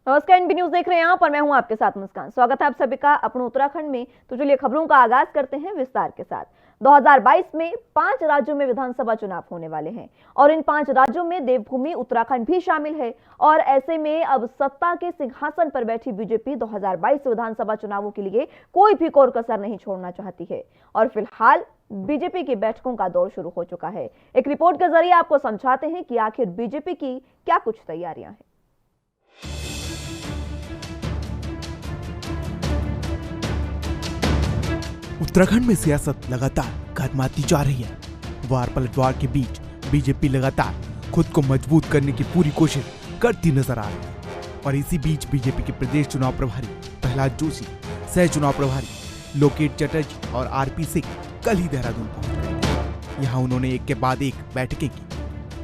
नमस्कार, NB news देख रहे हैं आप और मैं हूं आपके साथ मुस्कान। स्वागत है आप सभी का अपने उत्तराखंड में। तो चलिए खबरों का आगाज करते हैं विस्तार के साथ। 2022 में 5 राज्यों में विधानसभा चुनाव होने वाले हैं और इन 5 राज्यों में देवभूमि उत्तराखंड भी शामिल है। और ऐसे में अब सत्ता के सिंहासन पर बैठी बीजेपी 2022 विधानसभा चुनावों के लिए कोई भी कोर कसर नहीं छोड़ना चाहती है और फिलहाल बीजेपी की बैठकों का दौर शुरू हो चुका है। एक रिपोर्ट के जरिए आपको समझाते हैं कि आखिर बीजेपी की क्या कुछ तैयारियां हैं। उत्तराखंड में सियासत लगातार गर्माती जा रही है। वार पलटवार के बीच बीजेपी लगातार खुद को मजबूत करने की पूरी कोशिश करती नजर आ रही है और इसी बीच बीजेपी के प्रदेश चुनाव प्रभारी प्रहलाद जोशी, सह चुनाव प्रभारी लोकेट चटर्जी और आरपी सिंह कल ही देहरादून पहुंच गए। यहाँ उन्होंने एक के बाद एक बैठकें की।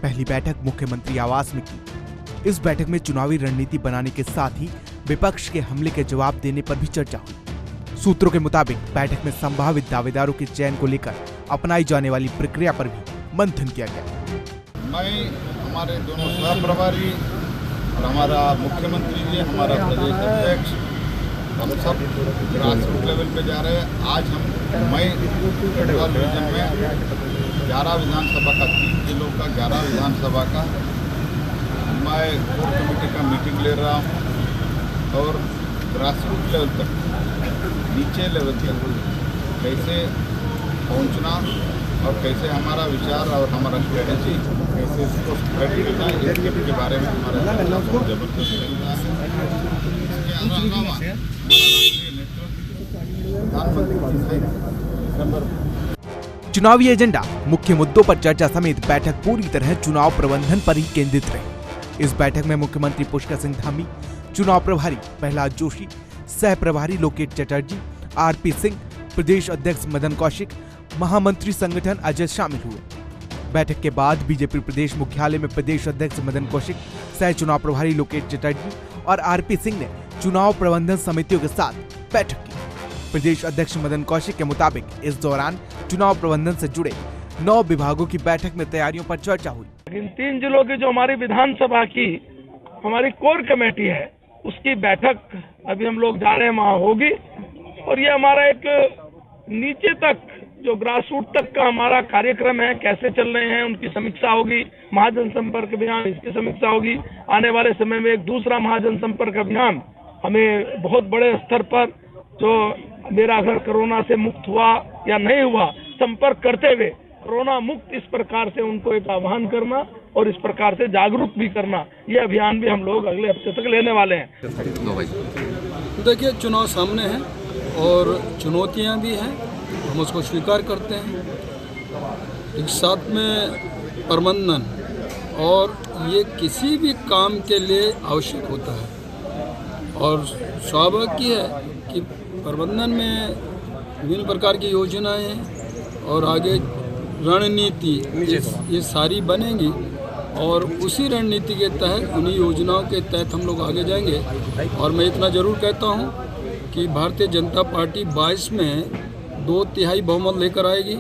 पहली बैठक मुख्यमंत्री आवास में की। इस बैठक में चुनावी रणनीति बनाने के साथ ही विपक्ष के हमले के जवाब देने पर भी चर्चा हुई। सूत्रों के मुताबिक बैठक में संभावित दावेदारों के चयन को लेकर अपनाई जाने वाली प्रक्रिया पर भी मंथन किया गया। मैं, हमारे दोनों सह प्रभारी और हमारा मुख्यमंत्री जी, हमारा प्रदेश अध्यक्ष, हम सब ग्रासरूट लेवल पे जा रहे हैं। आज हम मई गढ़वाल रीजन में 11 विधानसभा का 3 जिलों का 11 विधानसभा का मैं कोर कमेटी का मीटिंग ले रहा हूँ और ग्रासरूट लेवल तक, नीचे लेवल तक कैसे पहुंचना और कैसे हमारा विचार और हमारा स्ट्रेटेजी कैसे इसको स्प्रेड करना है, इसके बारे में हमारा जबरदस्त चल रहा है। चुनावी एजेंडा, मुख्य मुद्दों पर चर्चा समेत बैठक पूरी तरह चुनाव प्रबंधन पर ही केंद्रित रही। इस बैठक में मुख्यमंत्री पुष्कर सिंह धामी, चुनाव प्रभारी प्रहलाद जोशी, सह प्रभारी लोकेट चटर्जी, आरपी सिंह, प्रदेश अध्यक्ष मदन कौशिक, महामंत्री संगठन अजय शामिल हुए। बैठक के बाद बीजेपी प्रदेश मुख्यालय में प्रदेश अध्यक्ष मदन कौशिक, सह चुनाव प्रभारी लोकेट चटर्जी और आरपी सिंह ने चुनाव प्रबंधन समितियों के साथ बैठक की। प्रदेश अध्यक्ष मदन कौशिक के मुताबिक इस दौरान चुनाव प्रबंधन से जुड़े 9 विभागों की बैठक में तैयारियों पर चर्चा हुई। इन 3 जिलों की जो हमारी विधानसभा की हमारी कोर कमेटी है, उसकी बैठक अभी हम लोग जा रहे हैं, वहाँ होगी। और ये हमारा एक नीचे तक जो ग्रास रूट तक का हमारा कार्यक्रम है, कैसे चल रहे हैं उनकी समीक्षा होगी। महाजन संपर्क अभियान, इसकी समीक्षा होगी। आने वाले समय में एक दूसरा महाजन संपर्क अभियान हमें बहुत बड़े स्तर पर, जो मेरा घर कोरोना से मुक्त हुआ या नहीं हुआ, संपर्क करते हुए कोरोना मुक्त इस प्रकार से उनको एक आह्वान करना और इस प्रकार से जागरूक भी करना, ये अभियान भी हम लोग अगले हफ्ते तक लेने वाले हैं। देखिए, चुनाव सामने है और चुनौतियां भी हैं, हम उसको स्वीकार करते हैं। एक साथ में प्रबंधन, और ये किसी भी काम के लिए आवश्यक होता है और स्वाभाविक है कि प्रबंधन में विभिन्न प्रकार की योजनाएं और आगे रणनीति ये सारी बनेंगी और उसी रणनीति के तहत, उन्हीं योजनाओं के तहत हम लोग आगे जाएंगे। और मैं इतना जरूर कहता हूं कि भारतीय जनता पार्टी 22 में 2/3 बहुमत लेकर आएगी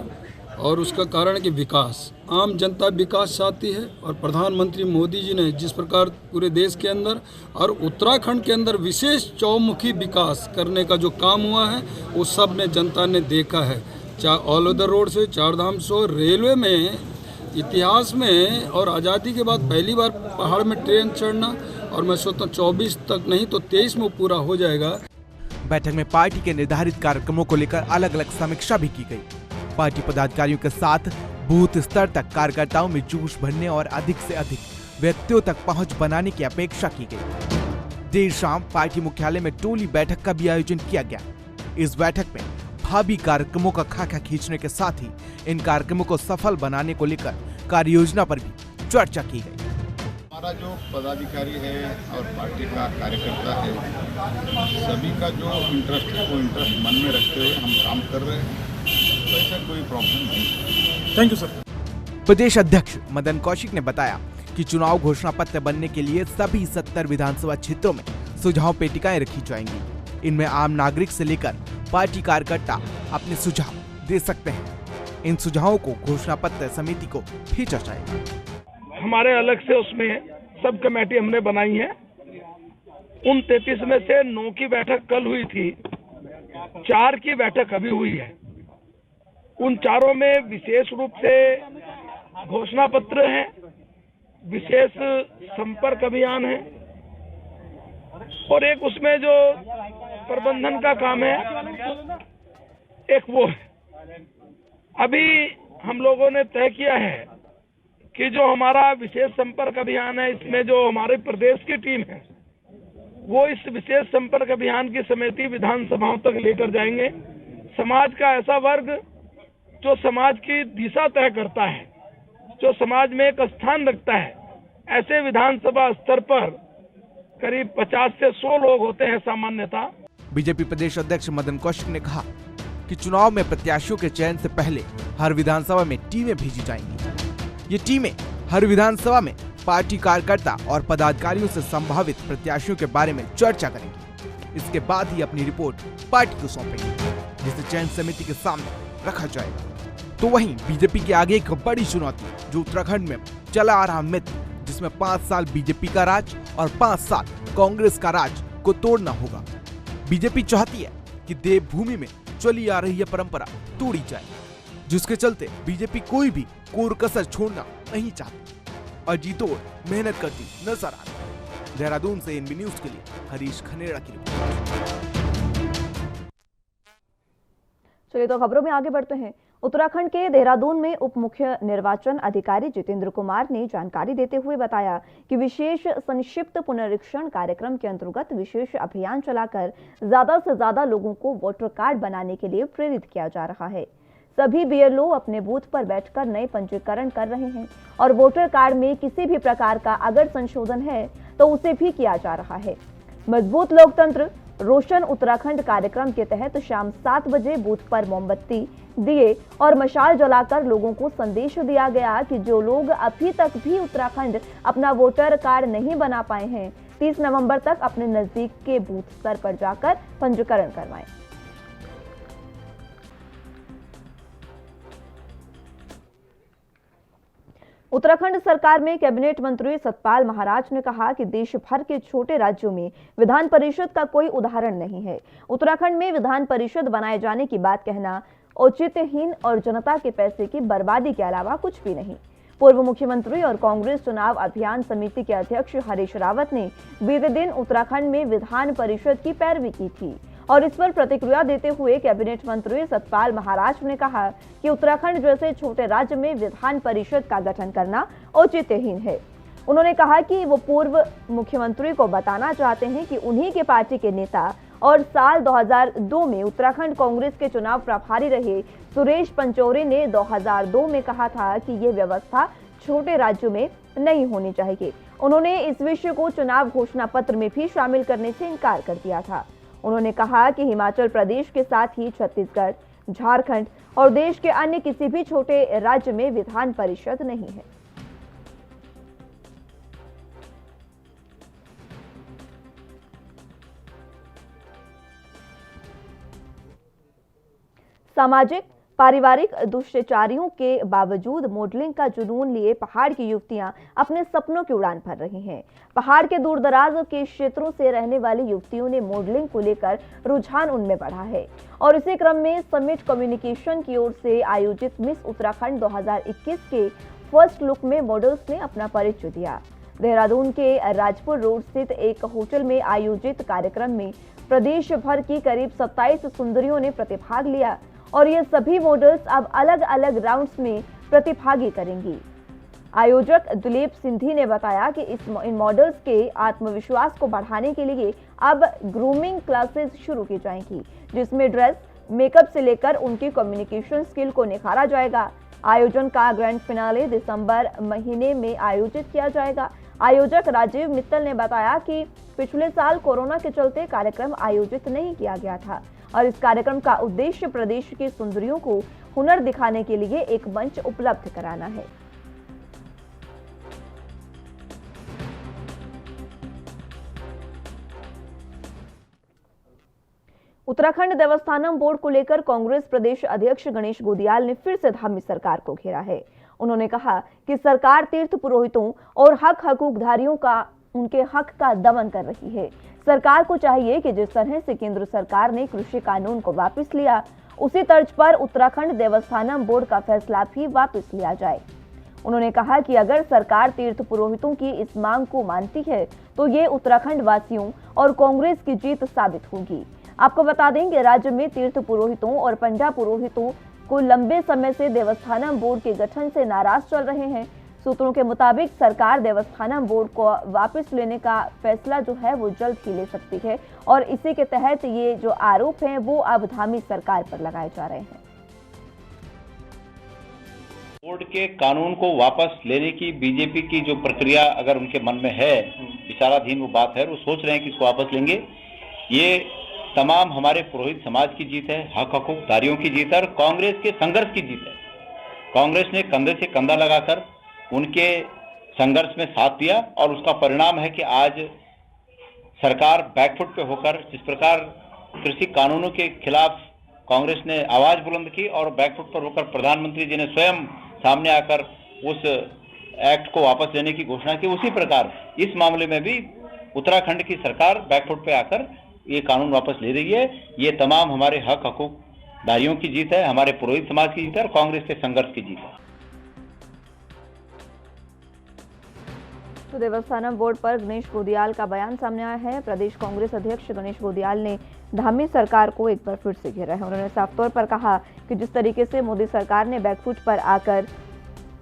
और उसका कारण है कि विकास, आम जनता विकास चाहती है और प्रधानमंत्री मोदी जी ने जिस प्रकार पूरे देश के अंदर और उत्तराखंड के अंदर विशेष चौमुखी विकास करने का जो काम हुआ है, वो सब ने जनता ने देखा है। ऑल ओवर द रोड से, चारधाम से, रेलवे में इतिहास में और आज़ादी के बाद पहली बार पहाड़ में ट्रेन चढ़ना, और मैं सोचता हूँ 24 तक नहीं तो 23 में पूरा हो जाएगा। बैठक में पार्टी के निर्धारित कार्यक्रमों को लेकर अलग अलग समीक्षा भी की गई। पार्टी पदाधिकारियों के साथ बूथ स्तर तक कार्यकर्ताओं में जोश भरने और अधिक से अधिक व्यक्तियों तक पहुंच बनाने की अपेक्षा की गई। देर शाम पार्टी मुख्यालय में टोली बैठक का भी आयोजन किया गया। इस बैठक में भावी कार्यक्रमों का खाका खींचने के साथ ही इन कार्यक्रमों को सफल बनाने को लेकर कार्य योजना पर भी चर्चा की गई। हमारा जो पदाधिकारी है और पार्टी का कार्यकर्ता है, सभी का जो इंटरेस्ट है वो इंटरेस्ट मन में रखते हुए हम काम कर रहे हैं, तो ऐसा कोई प्रॉब्लम नहीं। Thank you sir. प्रदेश अध्यक्ष मदन कौशिक ने बताया कि चुनाव घोषणा पत्र बनने के लिए सभी 70 विधानसभा क्षेत्रों में सुझाव पेटिकाएं रखी जाएंगी। इनमें आम नागरिक से लेकर पार्टी कार्यकर्ता अपने सुझाव दे सकते हैं। इन सुझावों को घोषणा पत्र समिति को भेजा जाएगा। हमारे अलग से उसमें सब कमेटी हमने बनाई है, उन 33 में से 9 की बैठक कल हुई थी, 4 की बैठक अभी हुई है। उन चारों में विशेष रूप से घोषणा पत्र है, विशेष संपर्क अभियान है और एक उसमें जो प्रबंधन का काम है, एक वो है। अभी हम लोगों ने तय किया है कि जो हमारा विशेष संपर्क अभियान है, इसमें जो हमारे प्रदेश की टीम है वो इस विशेष संपर्क अभियान की समिति विधानसभाओं तक लेकर जाएंगे। समाज का ऐसा वर्ग जो समाज की दिशा तय करता है, जो समाज में एक स्थान रखता है, ऐसे विधानसभा स्तर पर करीब 50 से 100 लोग होते हैं सामान्यतः। बीजेपी प्रदेश अध्यक्ष मदन कौशिक ने कहा कि चुनाव में प्रत्याशियों के चयन से पहले हर विधानसभा में टीमें भेजी जाएंगी। ये टीमें हर विधानसभा में पार्टी कार्यकर्ता और पदाधिकारियों से संभावित प्रत्याशियों के बारे में चर्चा करेंगी। इसके बाद ही अपनी रिपोर्ट पार्टी को सौंपेंगे, जिसे चयन समिति के सामने रखा जाएगा। तो वहीं बीजेपी के आगे एक बड़ी चुनौती जो उत्तराखंड में चला आ रहा मिथ, जिसमें 5 साल बीजेपी का राज और 5 साल कांग्रेस का राज को तोड़ना होगा। बीजेपी चाहती है कि देवभूमि में चली आ रही यह परंपरा तोड़ी जाए, जिसके चलते बीजेपी कोई भी कोर कसर छोड़ना नहीं चाहती और जी तोड़ मेहनत करती नजर आ रही है। देहरादून से एनबी न्यूज के लिए हरीश खनेड़ा की रिपोर्ट। चलिए तो खबरों में आगे बढ़ते हैं। उत्तराखंड के देहरादून में उप मुख्य निर्वाचन अधिकारी जितेंद्र कुमार ने जानकारी देते हुए बताया कि विशेष संक्षिप्त पुनरीक्षण कार्यक्रम के अंतर्गत विशेष अभियान चलाकर ज्यादा से ज्यादा लोगों को वोटर कार्ड बनाने के लिए प्रेरित किया जा रहा है। सभी बीएलओ अपने बूथ पर बैठकर नए पंजीकरण कर रहे हैं और वोटर कार्ड में किसी भी प्रकार का अगर संशोधन है तो उसे भी किया जा रहा है। मजबूत लोकतंत्र रोशन उत्तराखंड कार्यक्रम के तहत शाम 7 बजे बूथ पर मोमबत्ती, दिए और मशाल जलाकर लोगों को संदेश दिया गया कि जो लोग अभी तक भी उत्तराखंड अपना वोटर कार्ड नहीं बना पाए हैं, 30 नवंबर तक अपने नजदीक के बूथ स्तर पर जाकर पंजीकरण करवाएं। उत्तराखंड सरकार में कैबिनेट मंत्री सतपाल महाराज ने कहा कि देश भर के छोटे राज्यों में विधान परिषद का कोई उदाहरण नहीं है। उत्तराखंड में विधान परिषद बनाए जाने की बात कहना औचित्यहीन और जनता के पैसे की बर्बादी के अलावा कुछ भी नहीं। पूर्व मुख्यमंत्री और कांग्रेस चुनाव अभियान समिति के अध्यक्ष हरीश रावत ने बीते दिन उत्तराखंड में विधान परिषद की पैरवी की थी और इस पर प्रतिक्रिया देते हुए कैबिनेट मंत्री सतपाल महाराज ने कहा कि उत्तराखंड जैसे छोटे राज्य में विधान परिषद का गठन करना औचित्यहीन है। उन्होंने कहा कि वो पूर्व मुख्यमंत्री को बताना चाहते हैं कि उन्हीं के पार्टी के नेता और साल 2002 में उत्तराखंड कांग्रेस के चुनाव प्रभारी रहे सुरेश पंचौरी ने 2002 में कहा था कि ये व्यवस्था छोटे राज्यों में नहीं होनी चाहिए। उन्होंने इस विषय को चुनाव घोषणा पत्र में भी शामिल करने से इनकार कर दिया था। उन्होंने कहा कि हिमाचल प्रदेश के साथ ही छत्तीसगढ़, झारखंड और देश के अन्य किसी भी छोटे राज्य में विधान परिषद नहीं है। सामाजिक पारिवारिक दुष्चारियों के बावजूद मॉडलिंग का जुनून लिए पहाड़ की युवतियां अपने सपनों की उड़ान भर रही हैं। पहाड़ के दूरदराज के क्षेत्रों से रहने वाली युवतियों ने मॉडलिंग को लेकर रुझान उनमें बढ़ा है और इसी क्रम में समिट कम्युनिकेशन की ओर से आयोजित मिस उत्तराखंड 2021 के फर्स्ट लुक में मॉडल्स ने अपना परिचय दिया। देहरादून के राजपुर रोड स्थित एक होटल में आयोजित कार्यक्रम में प्रदेश भर की करीब 27 सुंदरियों ने प्रतिभाग लिया और ये सभी मॉडल्स अब अलग अलग राउंड्स में प्रतिभागी करेंगी। आयोजक दिलीप सिंधी ने बताया कि इन मॉडल्स के आत्मविश्वास को बढ़ाने के लिए अब ग्रूमिंग क्लासेस शुरू की जाएंगी, जिसमें ड्रेस, मेकअप से लेकर उनकी कम्युनिकेशन स्किल को निखारा जाएगा। आयोजन का ग्रैंड फिनाले दिसंबर महीने में आयोजित किया जाएगा। आयोजक राजीव मित्तल ने बताया कि पिछले साल कोरोना के चलते कार्यक्रम आयोजित नहीं किया गया था और इस कार्यक्रम का उद्देश्य प्रदेश की सुंदरियों को हुनर दिखाने के लिए एक मंच उपलब्ध कराना है। उत्तराखंड देवस्थानम बोर्ड को लेकर कांग्रेस प्रदेश अध्यक्ष गणेश गोदियाल ने फिर से धामी सरकार को घेरा है। उन्होंने कहा कि सरकार तीर्थ पुरोहितों और हक हकूकधारियों का उनके हक का दमन कर रही है। सरकार को चाहिए कि जिस तरह से केंद्र सरकार ने कृषि कानून को वापस लिया, उसी तर्ज पर उत्तराखंड देवस्थानम बोर्ड का फैसला भी वापस लिया जाए। उन्होंने कहा कि अगर सरकार तीर्थ पुरोहितों की इस मांग को मानती है तो ये उत्तराखंड वासियों और कांग्रेस की जीत साबित होगी। आपको बता दें कि राज्य में तीर्थ पुरोहितों और पंजा पुरोहितों को लंबे समय से देवस्थानम बोर्ड के गठन से नाराज चल रहे हैं। सूत्रों के मुताबिक सरकार देवस्थानम बोर्ड को वापस लेने का फैसला जो है वो जल्द ही ले सकती है और इसी के तहत ये जो आरोप हैं वो अब धामी सरकार पर लगाए जा रहे हैं। बोर्ड के कानून को वापस लेने की बीजेपी की जो प्रक्रिया अगर उनके मन में है, विचाराधीन वो बात है, वो सोच रहे हैं कि इसको वापस लेंगे। ये तमाम हमारे पुरोहित समाज की जीत है, हक हकूकदारियों की जीत है और कांग्रेस के संघर्ष की जीत है। कांग्रेस ने कंधे से कंधा लगाकर उनके संघर्ष में साथ दिया और उसका परिणाम है कि आज सरकार बैकफुट पे होकर जिस प्रकार कृषि कानूनों के खिलाफ कांग्रेस ने आवाज बुलंद की और बैकफुट पर होकर प्रधानमंत्री जी ने स्वयं सामने आकर उस एक्ट को वापस लेने की घोषणा की, उसी प्रकार इस मामले में भी उत्तराखंड की सरकार बैकफुट पे आकर ये कानून वापस ले रही है। ये तमाम हमारे हक हकूकदारियों की जीत है, हमारे पुरोहित समाज की जीत है और कांग्रेस के संघर्ष की जीत है। तो देवस्थानम बोर्ड पर गणेश गोदियाल का बयान सामने आया है। प्रदेश कांग्रेस अध्यक्ष गणेश गोदियाल ने धामी सरकार को एक बार फिर से घेरा है। उन्होंने साफ तौर पर कहा कि जिस तरीके से मोदी सरकार ने बैकफुट पर आकर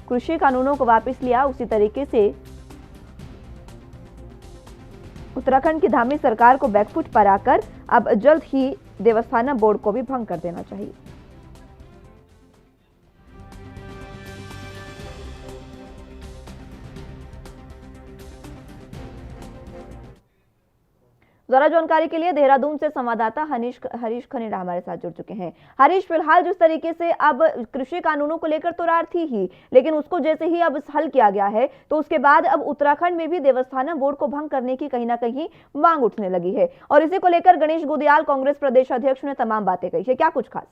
कृषि कानूनों को वापस लिया, उसी तरीके से उत्तराखंड की धामी सरकार को बैकफुट पर आकर अब जल्द ही देवस्थानम बोर्ड को भी भंग कर देना चाहिए। ज्यादा जानकारी के लिए देहरादून से संवाददाता हरीश खनेडा हमारे साथ जुड़ चुके हैं। हरीश, फिलहाल जिस तरीके से अब कृषि कानूनों को लेकर तो रार थी ही, लेकिन उसको जैसे ही अब हल किया गया है तो उसके बाद अब उत्तराखंड में भी देवस्थानम बोर्ड को भंग करने की कहीं ना कहीं मांग उठने लगी है और इसी को लेकर गणेश गोदियाल कांग्रेस प्रदेश अध्यक्ष ने तमाम बातें कही है। क्या कुछ खास?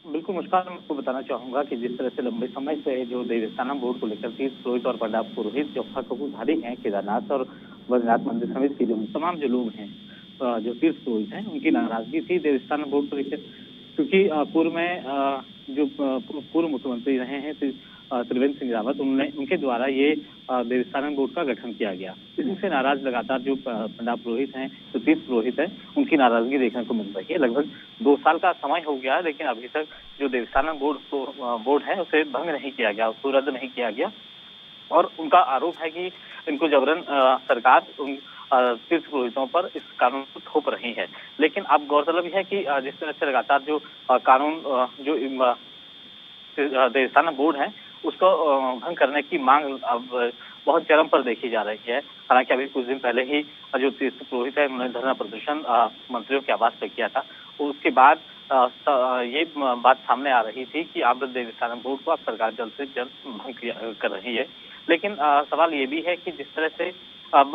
बिल्कुल मुस्कान, मैं आपको बताना चाहूंगा कि जिस तरह से लंबे समय से जो देवस्थानम बोर्ड को लेकर तीर्थ पुरोहित और पंडा पुरोहित जो हकूकधारी हैं, केदारनाथ और बद्रीनाथ मंदिर समिति के जो तमाम जो लोग हैं, जो तीर्थ पुरोहित हैं, उनकी नाराजगी थी देवस्थानम बोर्ड को लेकर, क्योंकि पूर्व में जो पूर्व मुख्यमंत्री रहे हैं त्रिवेंद्र सिंह रावत, उनके द्वारा ये देवस्थानम बोर्ड का गठन किया गया। इसी नाराज लगातार जो पंडा पुरोहित हैं, जो तीर्थ पुरोहित हैं, उनकी नाराजगी देखने को मिल रही है। लगभग 2 साल का समय हो गया, लेकिन अभी तक जो देवस्थानम बोर्ड है उसे भंग नहीं किया गया, उसको रद्द नहीं किया गया और उनका आरोप है कि इनको जबरन सरकार तीर्थ पुरोहितों पर इस कानून को थोप रही है। लेकिन अब गौरतलब है कि जिस तरह से लगातार जो कानून जो देवस्थानम बोर्ड है उसको भंग करने की मांग अब बहुत चरम पर देखी जा रही है। हालांकि अभी कुछ दिन पहले ही जो तीर्थ पुरोहित है उन्होंने धरना प्रदर्शन मंत्रियों के आवास पर किया था। उसके बाद ये बात सामने आ रही थी कि अब देवस्थानम बोर्ड को अब सरकार जल्द से जल्द भंग कर रही है। लेकिन सवाल ये भी है कि जिस तरह से अब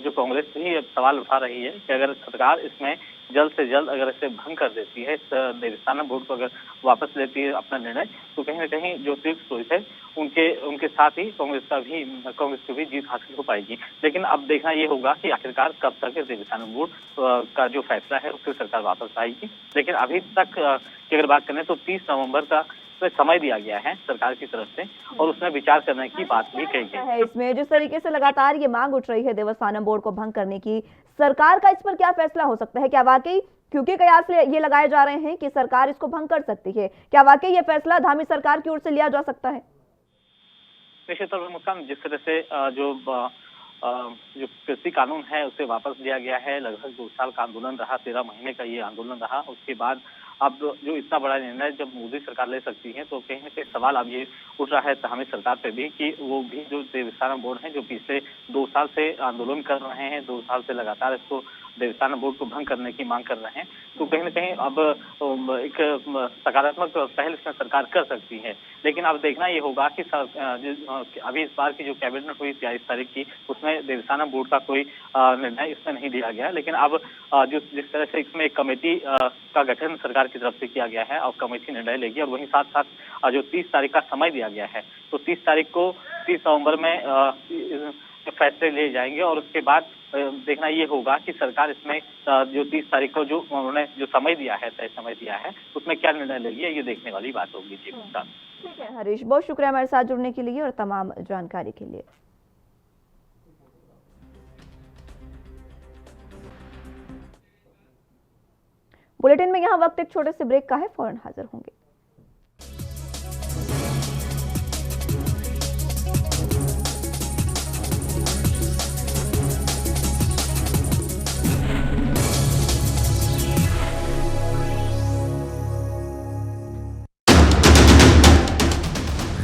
जो कांग्रेस भी अब सवाल उठा रही है कि अगर सरकार इसमें जल्द से जल्द अगर इसे भंग कर देती है, इस देवस्थानम बोर्ड को अगर वापस लेती है अपना निर्णय, तो कहीं ना कहीं जो तीर्थ पुरोहित है उनके साथ ही कांग्रेस को भी जीत हासिल हो पाएगी। लेकिन अब देखना ये होगा कि आखिरकार कब तक देवस्थानम बोर्ड का जो फैसला है उससे सरकार वापस आएगी। लेकिन अभी तक की अगर बात करें तो 30 नवंबर का समय दिया गया है सरकार की तरफ से और उसमें विचार करने की बात भी कही गई है। इसमें जिस तरीके से लगातार ये मांग उठ रही है देवस्थानम बोर्ड को भंग करने की, सरकार का इस पर क्या फैसला हो सकता है? क्या वाकई, क्योंकि कयास ये लगाए जा रहे हैं कि सरकार इसको भंग कर सकती है, क्या वाकई ये फैसला धामी सरकार की ओर से लिया जा सकता है? निश्चित तौर पर मुस्कान, जिस तरह से जो कृषि कानून है उसे वापस लिया गया है, लगभग 2 साल का आंदोलन रहा, 13 महीने का ये आंदोलन रहा। उसके बाद अब जो इतना बड़ा निर्णय जब मोदी सरकार ले सकती है तो कहीं ना कहीं सवाल अब ये उठ रहा है हमें सरकार पे भी कि वो भी जो देवस्थानम बोर्ड है जो पिछले 2 साल से आंदोलन कर रहे हैं, 2 साल से लगातार इसको देवस्थानम बोर्ड को भंग करने की मांग कर रहे हैं, तो कहीं ना कहीं अब एक सकारात्मक पहल इसमें सरकार कर सकती है। लेकिन अब देखना ये होगा कि अभी इस बार की जो कैबिनेट हुई 23 तारीख की, उसमें देवस्थानम बोर्ड का कोई निर्णय इसमें नहीं लिया गया। लेकिन अब जिस तरह से इसमें एक कमेटी का गठन सरकार की तरफ से किया गया है और कमेटी निर्णय लेगी और वहीं साथ साथ जो 30 तारीख का समय दिया गया है, तो 30 तारीख को 30 नवंबर में फैसले लिए जाएंगे और उसके बाद देखना ये होगा कि सरकार इसमें जो 30 तारीख को जो उन्होंने जो समय दिया है, तय समय दिया है, उसमें क्या निर्णय लेगी है, ये देखने वाली बात होगी। जी ठीक है हरीश, बहुत शुक्रिया हमारे साथ जुड़ने के लिए और तमाम जानकारी के लिए। बुलेटिन में यहाँ वक्त एक छोटे से ब्रेक का है, फौरन हाजिर होंगे।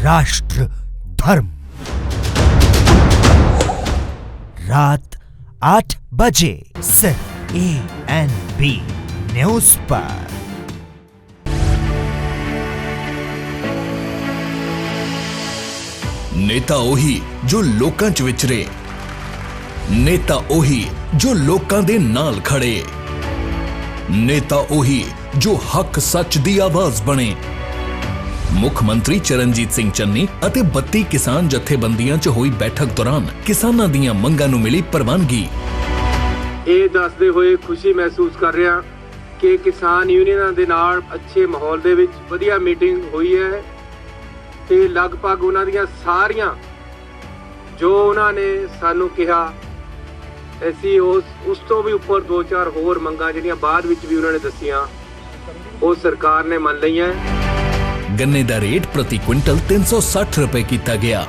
राष्ट्र धर्म रात 8 बजे सिर्फ ANB न्यूज पर। नेता ਉਹੀ ਜੋ ਲੋਕਾਂ 'ਚ ਵਿਚਰੇ, ਨੇਤਾ ਉਹੀ ਜੋ ਲੋਕਾਂ ਦੇ ਨਾਲ ਖੜੇ, ਨੇਤਾ ਉਹੀ ਜੋ ਹੱਕ ਸੱਚ ਦੀ ਆਵਾਜ਼ ਬਣੇ। ਮੁੱਖ ਮੰਤਰੀ ਚਰਨਜੀਤ ਸਿੰਘ ਚੰਨੀ ਅਤੇ 32 ਕਿਸਾਨ ਜਥੇਬੰਦੀਆਂ 'ਚ ਹੋਈ ਬੈਠਕ ਦੌਰਾਨ ਕਿਸਾਨਾਂ ਦੀਆਂ ਮੰਗਾਂ ਨੂੰ ਮਿਲੀ ਪ੍ਰਵਾਨਗੀ। ਇਹ ਦੱਸਦੇ ਹੋਏ ਖੁਸ਼ੀ ਮਹਿਸੂਸ ਕਰ ਰਿਹਾ ਕਿ ਕਿਸਾਨ ਯੂਨੀਅਨਾਂ ਦੇ ਨਾਲ ਅੱਛੇ ਮਾਹੌਲ ਦੇ ਵਿੱਚ ਵਧੀਆ ਮੀਟਿੰਗ ਹੋਈ ਹੈ ਤੇ ਲਗਭਗ ਉਹਨਾਂ ਦੀਆਂ ਸਾਰੀਆਂ ਜੋ ਉਹਨਾਂ ਨੇ ਸਾਨੂੰ ਕਿਹਾ ਅਸੀਂ ਉਸ ਤੋਂ ਵੀ ਉੱਪਰ 2-4 ਹੋਰ ਮੰਗਾਂ ਜਿਹੜੀਆਂ ਬਾਅਦ ਵਿੱਚ ਵੀ ਉਹਨਾਂ ਨੇ ਦੱਸੀਆਂ ਉਹ ਸਰਕਾਰ ਨੇ ਮੰਨ ਲਈਆਂ। गन्ने दा रेट प्रति क्विंटल 360 रुपए किया गया।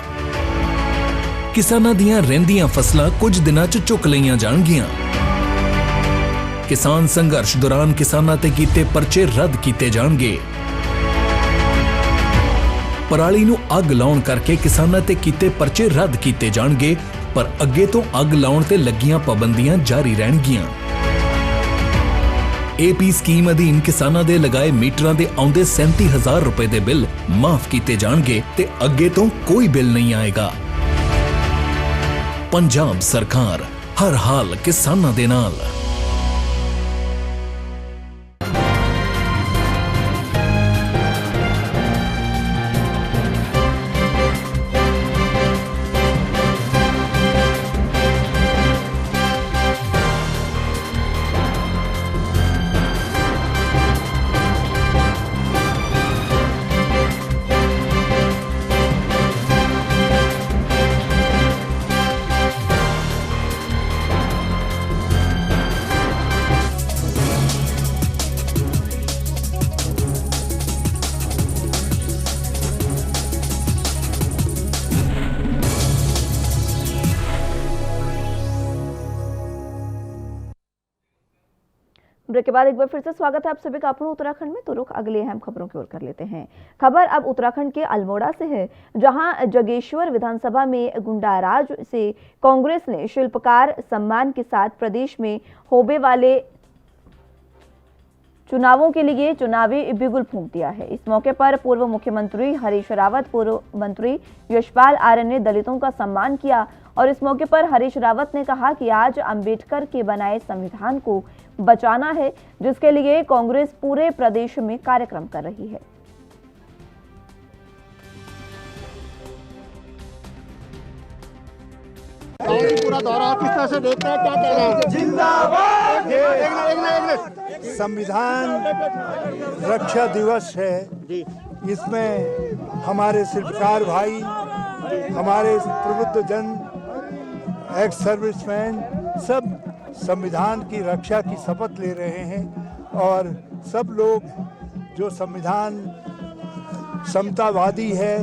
किसानां दियां रहिंदियां फसलां कुछ दिनां च चुक लईयां जाणगियां। किसान संघर्ष दौरान किसानां ते कीते परचे रद्द किए जाणगे। पराली नूं अग लाउण करके किसानां ते कीते परचे रद्द किए जाणगे, पर अगे तो अग लाउण ते लगियां पाबंदियां जारी रहणगियां। AP स्कीम अधीन किसानां दे लगाए मीटरां दे आउंदे 37,000 रुपए दे बिल माफ किए जाणगे ते अगे तो कोई बिल नहीं आएगा। पंजाब सरकार हर हाल किसानां दे नाल। ब्रेक के बाद एक बार फिर से स्वागत है आप सभी का अपने उत्तराखंड में। तो रुख अगले अहम खबरों की ओर कर लेते हैं। खबर अब उत्तराखंड के अल्मोड़ा से है, जहां जगेश्वर विधानसभा में गुंडाराज से कांग्रेस ने शिल्पकार सम्मान के साथ प्रदेश में होने वाले चुनावों के लिए चुनावी बिगुल फूंक दिया है। इस मौके पर पूर्व मुख्यमंत्री हरीश रावत, पूर्व मंत्री यशपाल आर्य ने दलितों का सम्मान किया और इस मौके पर हरीश रावत ने कहा कि आज अंबेडकर के बनाए संविधान को बचाना है, जिसके लिए कांग्रेस पूरे प्रदेश में कार्यक्रम कर रही है। पूरा दौरा किस तरह से देखते हैं, क्या कह रहे हैं? जिंदाबाद। संविधान रक्षा दिवस है, इसमें हमारे शिल्पकार भाई, हमारे प्रबुद्ध जन, एक्स सर्विसमैन सब संविधान की रक्षा की शपथ ले रहे हैं और सब लोग जो संविधान समतावादी है,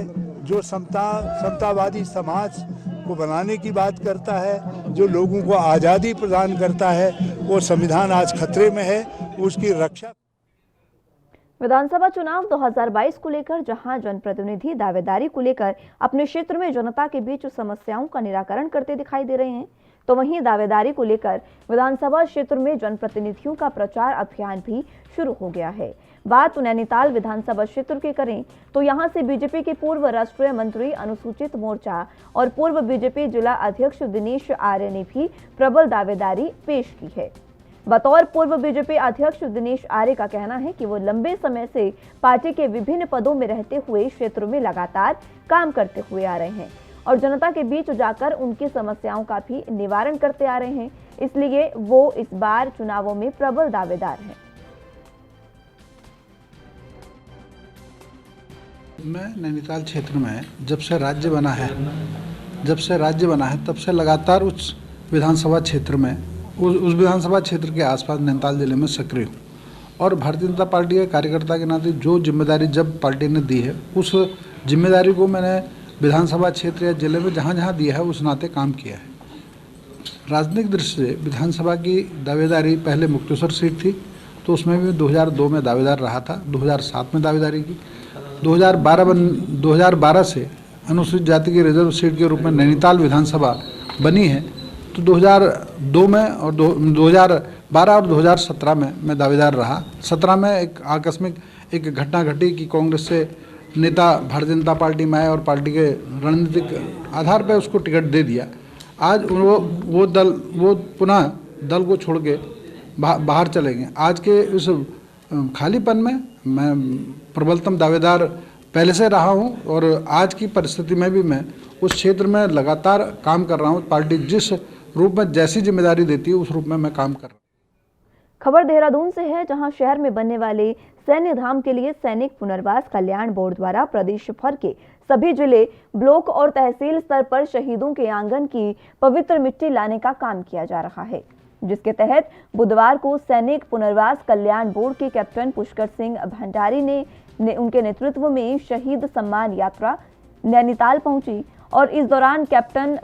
जो समतावादी समाज को बनाने की बात करता है, जो लोगों को आज़ादी प्रदान करता है, वो संविधान आज खतरे में है, उसकी रक्षा। विधानसभा चुनाव 2022 को लेकर जहां जनप्रतिनिधि दावेदारी को लेकर अपने क्षेत्र में जनता के बीच समस्याओं का निराकरण करते दिखाई दे रहे हैं, तो वहीं दावेदारी को लेकर विधानसभा क्षेत्र में जनप्रतिनिधियों का प्रचार अभियान भी शुरू हो गया है। बात नैनीताल विधानसभा क्षेत्र की करें तो यहां से बीजेपी के पूर्व राष्ट्रीय मंत्री, अनुसूचित मोर्चा और पूर्व बीजेपी जिला अध्यक्ष दिनेश आर्य ने भी प्रबल दावेदारी पेश की है। बतौर पूर्व बीजेपी अध्यक्ष दिनेश आर्य का कहना है कि वो लंबे समय से पार्टी के विभिन्न पदों में रहते हुए क्षेत्र में लगातार काम करते हुए आ रहे हैं और जनता के बीच जाकर उनकी समस्याओं का भी निवारण करते आ रहे हैं, इसलिए वो इस बार चुनावों में प्रबल दावेदार हैं। मैं नैनीताल क्षेत्र में जब से राज्य बना है तब से लगातार उस विधानसभा क्षेत्र में उस विधानसभा क्षेत्र के आसपास नैनीताल जिले में सक्रिय हूँ और भारतीय जनता पार्टी के कार्यकर्ता के नाते जो जिम्मेदारी जब पार्टी ने दी है उस जिम्मेदारी को मैंने विधानसभा क्षेत्र या जिले में जहाँ जहाँ दिया है उस नाते काम किया है। राजनीतिक दृष्टि से विधानसभा की दावेदारी पहले मुक्तेश्वर सीट थी तो उसमें भी 2002 में दावेदार रहा था, 2007 में दावेदारी की, 2012 से अनुसूचित जाति की रिजर्व सीट के रूप में नैनीताल विधानसभा बनी है तो 2002 में और 2012 और 2017 में मैं दावेदार रहा। 17 में एक आकस्मिक एक घटना घटी कि कांग्रेस से नेता भारतीय जनता पार्टी में आए और पार्टी के रणनीतिक आधार पर उसको टिकट दे दिया। आज वो पुनः दल को छोड़ के बाहर चले गए। आज के इस खालीपन में मैं प्रबलतम दावेदार पहले से रहा हूं और आज की परिस्थिति में भी मैं उस क्षेत्र में लगातार काम कर रहा हूं। पार्टी जिस रूप में जैसी जिम्मेदारी देती है उस रूप में मैं काम कर रहा हूं। खबर देहरादून से है, जहां शहर में बनने वाले सैन्य धाम के लिए सैनिक पुनर्वास कल्याण बोर्ड द्वारा प्रदेश भर के सभी जिले, ब्लॉक और तहसील स्तर पर शहीदों के आंगन की पवित्र मिट्टी लाने का काम किया जा रहा है, जिसके तहत बुधवार को सैनिक पुनर्वास कल्याण बोर्ड के कैप्टन पुष्कर सिंह भंडारी ने उनके नेतृत्व में शहीद सम्मान यात्रा नैनीताल पहुंची और इस दौरान कैप्टन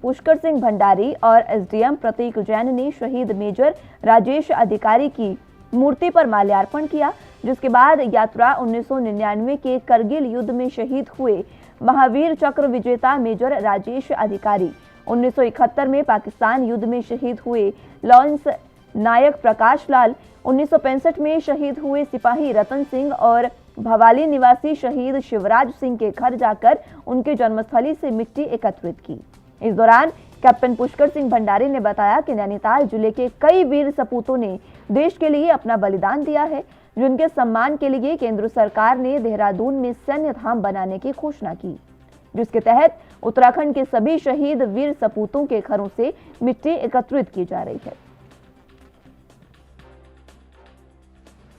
पुष्कर सिंह भंडारी और एसडीएम प्रतीक जैन ने शहीद मेजर राजेश अधिकारी की मूर्ति पर माल्यार्पण किया, जिसके बाद यात्रा 1999 के करगिल युद्ध में शहीद हुए महावीर चक्र विजेता मेजर राजेश अधिकारी, 1971 में पाकिस्तान युद्ध में शहीद हुए लॉन्स नायक प्रकाश लाल, 1965 में शहीद हुए सिपाही रतन सिंह और भवाली निवासी शहीद शिवराज सिंह के घर जाकर उनके जन्मस्थली से मिट्टी एकत्रित की। इस दौरान कैप्टन पुष्कर सिंह भंडारी ने बताया कि नैनीताल जिले के कई वीर सपूतों ने देश के लिए अपना बलिदान दिया है, जिनके सम्मान के लिए केंद्र सरकार ने देहरादून में सैन्य धाम बनाने की घोषणा की, जिसके तहत उत्तराखंड के सभी शहीद वीर सपूतों के घरों से मिट्टी एकत्रित की जा रही है।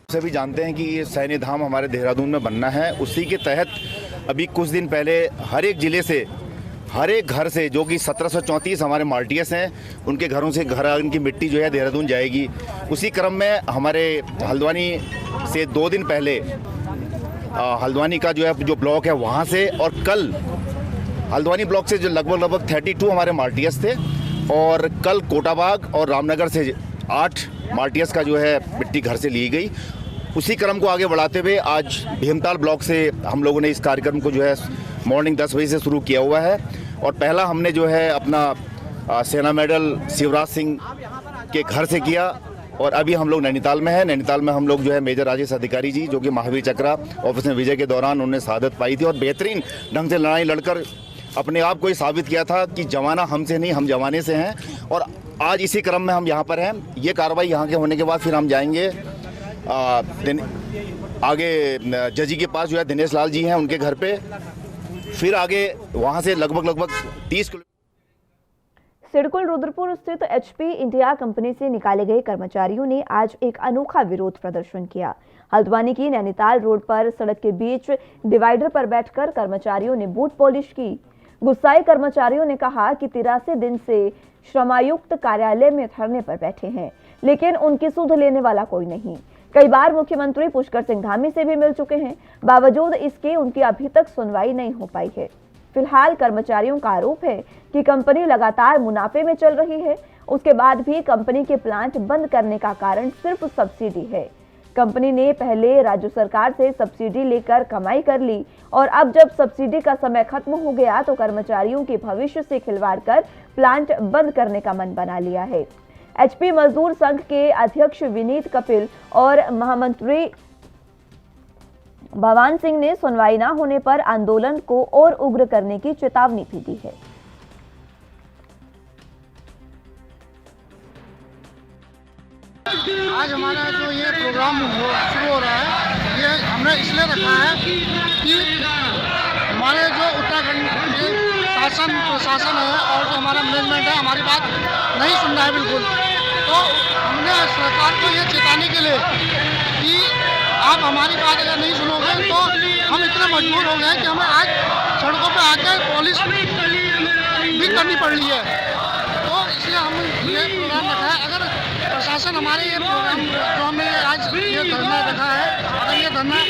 सभी जानते हैं कि ये सैन्य धाम हमारे देहरादून में बनना है। उसी के तहत अभी कुछ दिन पहले हर एक जिले से, हर एक घर से, जो कि 1734 हमारे मार्टियस हैं, उनके घरों से घर उनकी मिट्टी जो है देहरादून जाएगी। उसी क्रम में हमारे हल्द्वानी से 2 दिन पहले हल्द्वानी का जो ब्लॉक है वहाँ से, और कल हल्द्वानी ब्लॉक से जो लगभग 32 हमारे मार्टियस थे, और कल कोटाबाग और रामनगर से 8 मार्टियस का जो है मिट्टी घर से ली गई। उसी क्रम को आगे बढ़ाते हुए आज भीमताल ब्लॉक से हम लोगों ने इस कार्यक्रम को जो है मॉर्निंग 10 बजे से शुरू किया हुआ है, और पहला हमने जो है अपना सेना मेडल शिवराज सिंह के घर से किया, और अभी हम लोग नैनीताल में हैं। नैनीताल में हम लोग जो है मेजर राजेश अधिकारी जी, जो कि महावीर चक्र ऑपरेशन विजय के दौरान उन्होंने शहादत पाई थी और बेहतरीन ढंग से लड़ाई लड़कर अपने आप को ही साबित किया था कि जमाना हमसे नहीं, हम जमाने से हैं। और आज इसी क्रम में हम यहाँ पर हैं। ये कार्रवाई यहाँ के होने के बाद फिर हम जाएंगे आगे जजी के पास, जो है दिनेश लाल जी हैं, उनके घर पे, फिर आगे वहाँ से लगभग 30 किलोमीटर। सिडकुल रुद्रपुर स्थित एचपी इंडिया कंपनी से निकाले गए कर्मचारियों ने आज एक अनोखा विरोध प्रदर्शन किया। हल्द्वानी की नैनीताल रोड पर सड़क के बीच डिवाइडर पर बैठकर कर्मचारियों ने बूट पॉलिश की। गुस्साए कर्मचारियों ने कहा कि 83 दिन से श्रमायुक्त कार्यालय में धरने पर बैठे हैं, लेकिन उनकी सुध लेने वाला कोई नहीं। कई बार मुख्यमंत्री पुष्कर सिंह धामी से भी मिल चुके हैं, बावजूद इसके उनकी अभी तक सुनवाई नहीं हो पाई है। फिलहाल कर्मचारियों का आरोप है कि कंपनी लगातार मुनाफे में चल रही है, उसके बाद भी कंपनी के प्लांट बंद करने का कारण सिर्फ सब्सिडी है। कंपनी ने पहले राज्य सरकार से सब्सिडी लेकर कमाई कर ली, और अब जब सब्सिडी का समय खत्म हो गया तो कर्मचारियों के भविष्य से खिलवाड़ कर प्लांट बंद करने का मन बना लिया है। एचपी मजदूर संघ के अध्यक्ष विनीत कपिल और महामंत्री भवान सिंह ने सुनवाई न होने पर आंदोलन को और उग्र करने की चेतावनी भी दी है। आज हमारा जो ये प्रोग्राम शुरू हो रहा है, ये हमने इसलिए रखा है कि हमारे जो उत्तराखंड के शासन प्रशासन है और जो हमारा मैनेजमेंट है हमारी बात नहीं सुन रहा है बिल्कुल। तो हमने सरकार को ये चेताने के लिए कि आप हमारी बात अगर नहीं सुनोगे तो हम इतने मजबूर हो गए कि हमें आज सड़कों पर आकर पुलिस भी करनी पड़ रही है। तो इसलिए हम ये प्रोग्राम रखा है। अगर प्रशासन हमारे ये प्रोग्राम जो हमने आज ये धरना रखा है, अगर ये धरना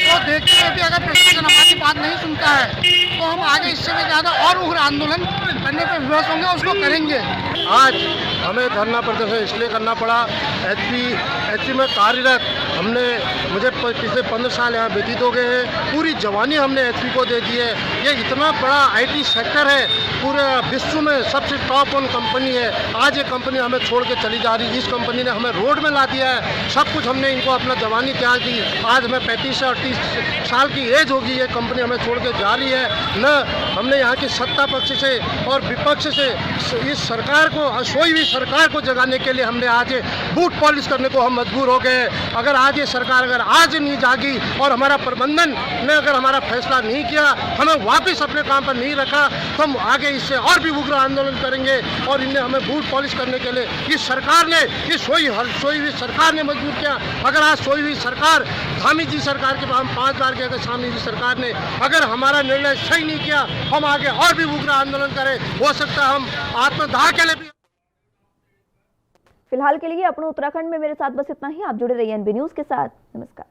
तो देखते हुए भी अगर प्रशासन हमारी बात नहीं सुनता है तो हम आगे इससे भी ज़्यादा और उग्र आंदोलन करने पर विवश होंगे, उसको करेंगे। आज हमें धरना प्रदर्शन इसलिए करना पड़ा, एचपी में कार्यरत मुझे पिछले 15 साल यहाँ व्यतीत हो गए हैं। पूरी जवानी हमने एचपी को दे दी है। ये इतना बड़ा आईटी सेक्टर है, पूरे विश्व में सबसे टॉप वन कंपनी है। आज ये कंपनी हमें छोड़ के चली जा रही है। इस कंपनी ने हमें रोड में ला दिया है। सब कुछ हमने इनको अपना जवानी त्याग दी। आज हमें 35 से 38 साल की एज होगी, ये कंपनी हमें छोड़ के जा रही है। न हमने यहाँ की सत्ता पक्ष से और विपक्ष से इस सरकार को, सोई हुई सरकार को जगाने के लिए हमने आज बूट पॉलिश करने को हम मजबूर हो गए। अगर आज ये सरकार अगर आज नहीं जागी और हमारा प्रबंधन ने अगर हमारा फैसला नहीं किया, हमें वापस अपने काम पर नहीं रखा, तो हम आगे इससे और भी उग्र आंदोलन करेंगे। और इन्हें हमें बूट पॉलिश करने के लिए इस सरकार ने, इस सोई हुई सरकार ने मजबूर किया। अगर आज सोई हुई सरकार, स्वामी जी सरकार के हम 5 बार गए, अगर स्वामी जी सरकार ने अगर हमारा निर्णय सही नहीं किया, हम आगे और भी उग्र आंदोलन करें। हो सकता है हम आत्मदाह के लिए भी। फिलहाल के लिए अपने उत्तराखंड में मेरे साथ बस इतना ही। आप जुड़े रहिए एनबी न्यूज के साथ। नमस्कार।